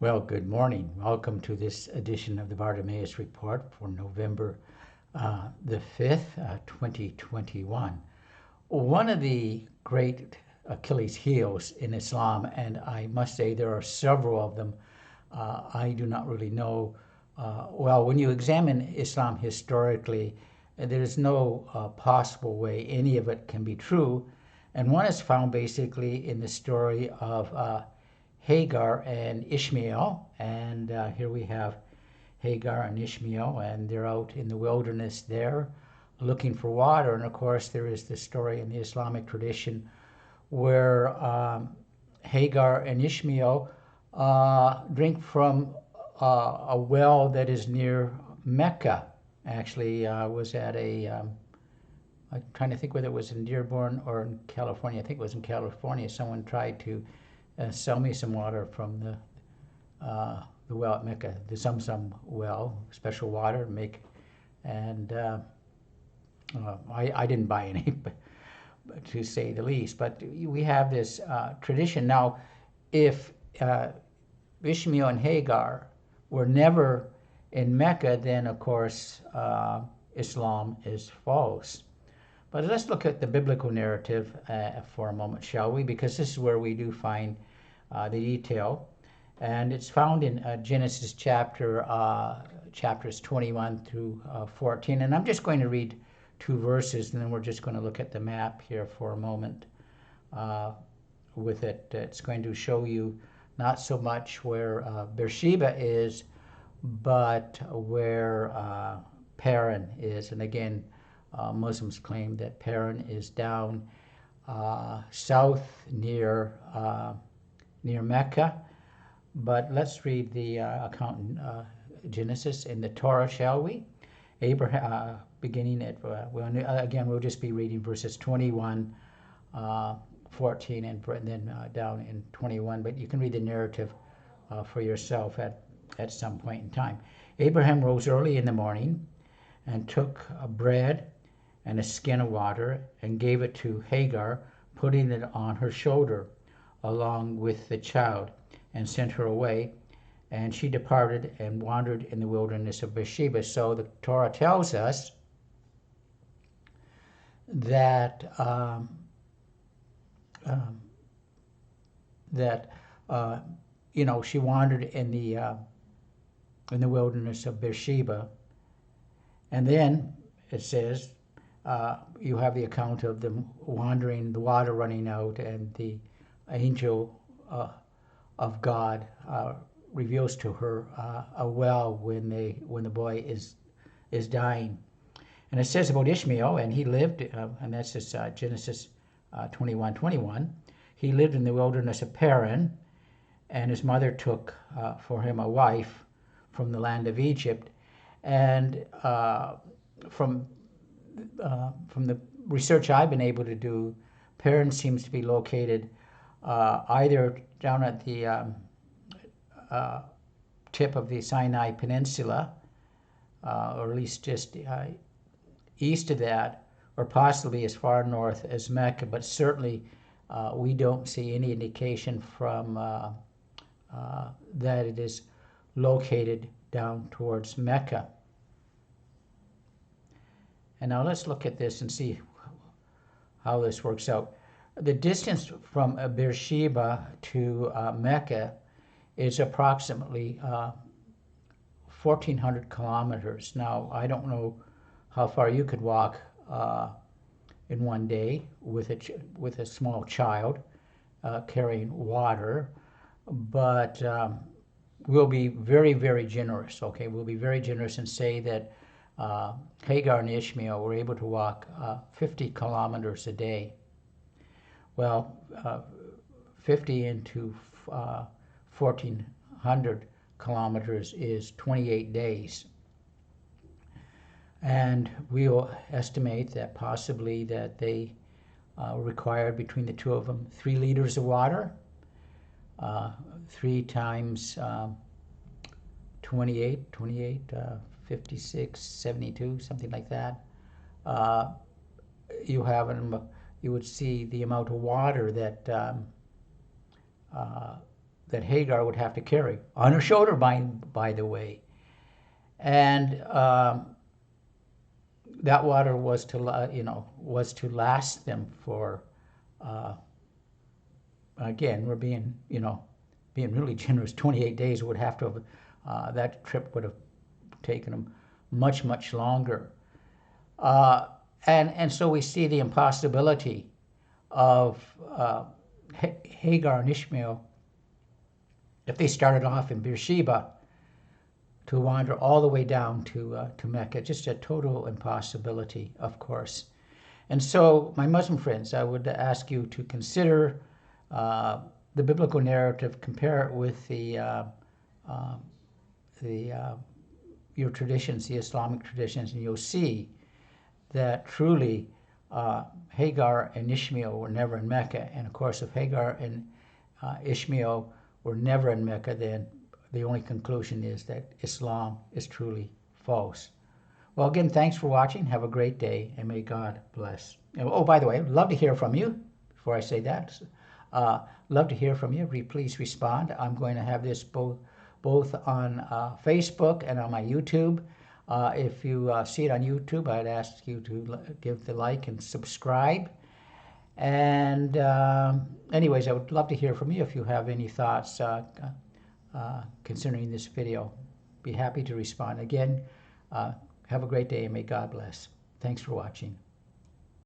Well, good morning. Welcome to this edition of the Bartimaeus Report for November the 5th, 2021. One of the great Achilles heels in Islam, and I must say there are several of them, I do not really know. Well, when you examine Islam historically, there is no possible way any of it can be true. And one is found basically in the story of Hagar and Ishmael. And here we have Hagar and Ishmael, and they're out in the wilderness there looking for water. And of course, there is the story in the Islamic tradition where Hagar and Ishmael drink from a well that is near Mecca. Actually, was at I'm trying to think whether it was in Dearborn or in California. I think it was in California. Someone tried to sell me some water from the well at Mecca, the Zamzam well, special water, and I didn't buy any, to say the least. But we have this tradition. Now, if Ishmael and Hagar were never in Mecca, then of course Islam is false. But let's look at the biblical narrative for a moment, shall we? Because this is where we do find the detail. And it's found in Genesis chapters 21 through 14. And I'm just going to read two verses, and then we're just going to look at the map here for a moment with it. It's going to show you not so much where Beersheba is, but where Paran is. And again, Muslims claim that Paran is down south near Mecca. But let's read the account in Genesis in the Torah, shall we? Abraham, beginning at, again, we'll just be reading verses 21, 14, and then down in 21. But you can read the narrative for yourself at some point in time. Abraham rose early in the morning and took bread and a skin of water and gave it to Hagar, putting it on her shoulder along with the child, and sent her away. And she departed and wandered in the wilderness of Beersheba. So the Torah tells us that she wandered in the wilderness of Beersheba. And then it says you have the account of them wandering, the water running out, and the angel of God reveals to her a well when the boy is dying. And it says about Ishmael, and he lived, and that's just Genesis 21:21. He lived in the wilderness of Paran, and his mother took for him a wife from the land of Egypt. And from the research I've been able to do, Paran seems to be located either down at the tip of the Sinai Peninsula, or at least just east of that, or possibly as far north as Mecca. But certainly we don't see any indication from that it is located down towards Mecca. And now let's look at this and see how this works out. The distance from Beersheba to Mecca is approximately 1,400 kilometers. Now, I don't know how far you could walk in one day with a small child carrying water, but we'll be very, very generous. Okay, we'll be very generous and say that Hagar and Ishmael were able to walk 50 kilometers a day. Well, 50 into 1,400 kilometers is 28 days. And we'll estimate that possibly that they required between the two of them 3 liters of water, 3 times 28, 56, 72, something like that. You would see the amount of water that that Hagar would have to carry on her shoulder, by the way. And that water was to last them for, again, we're being really generous. 28 days would have to have, that trip would have taken them much longer. And so we see the impossibility of Hagar and Ishmael, if they started off in Beersheba, to wander all the way down to Mecca. Just a total impossibility, of course. And so, my Muslim friends, I would ask you to consider the biblical narrative, compare it with your traditions, the Islamic traditions, and you'll see that truly Hagar and Ishmael were never in Mecca. And of course, if Hagar and Ishmael were never in Mecca, then the only conclusion is that Islam is truly false. Well, again, thanks for watching. Have a great day, and may God bless. Oh, by the way, I'd love to hear from you. Before I say that, love to hear from you. Please respond. I'm going to have this both on Facebook and on my YouTube. If you see it on YouTube, I'd ask you to give the like and subscribe. And anyways, I would love to hear from you if you have any thoughts concerning this video. Be happy to respond. Again, have a great day and may God bless. Thanks for watching.